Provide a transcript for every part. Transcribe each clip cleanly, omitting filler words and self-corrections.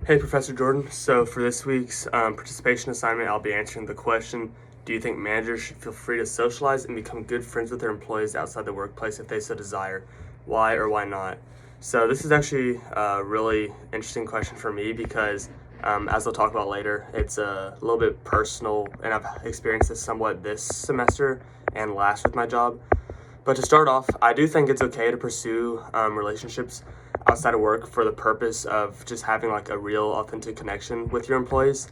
Hey, Professor Jordan. So for this week's participation assignment, I'll be answering the question, do you think managers should feel free to socialize and become good friends with their employees outside the workplace if they so desire? Why or why not? So this is actually a really interesting question for me because, as I'll talk about later, it's a little bit personal, and I've experienced this somewhat this semester and last with my job. But to start off, I do think it's okay to pursue relationships outside of work for the purpose of just having like a real authentic connection with your employees.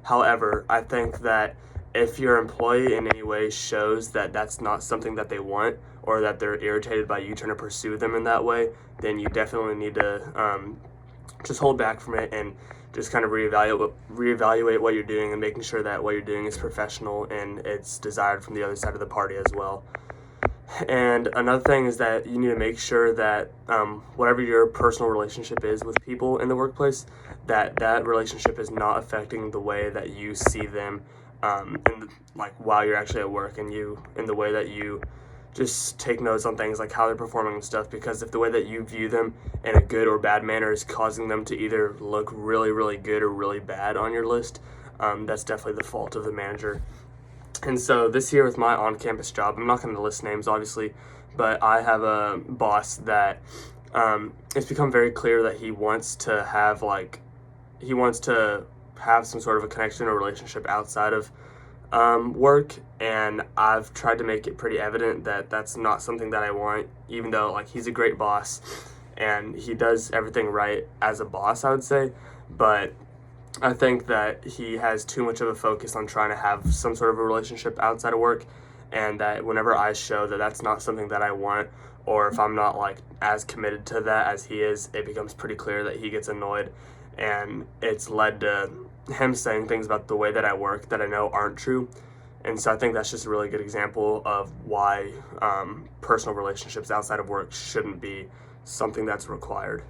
However, I think that if your employee in any way shows that that's not something that they want, or that they're irritated by you trying to pursue them in that way, then you definitely need to just hold back from it and just kind of reevaluate what you're doing and making sure that what you're doing is professional and it's desired from the other side of the party as well. And another thing is that you need to make sure that whatever your personal relationship is with people in the workplace, that relationship is not affecting the way that you see them, like while you're actually at work, and you in the way that you just take notes on things like how they're performing and stuff. Because if the way that you view them in a good or bad manner is causing them to either look really, really good or really bad on your list, that's definitely the fault of the manager. And so this year with my on-campus job, I'm not going to list names obviously, but I have a boss that it's become very clear that he wants to have some sort of a connection or relationship outside of work, and I've tried to make it pretty evident that that's not something that I want, even though like he's a great boss and he does everything right as a boss, I would say. But I think that he has too much of a focus on trying to have some sort of a relationship outside of work, and that whenever I show that that's not something that I want, or if I'm not like as committed to that as he is, it becomes pretty clear that he gets annoyed, and it's led to him saying things about the way that I work that I know aren't true. And so I think that's just a really good example of why personal relationships outside of work shouldn't be something that's required.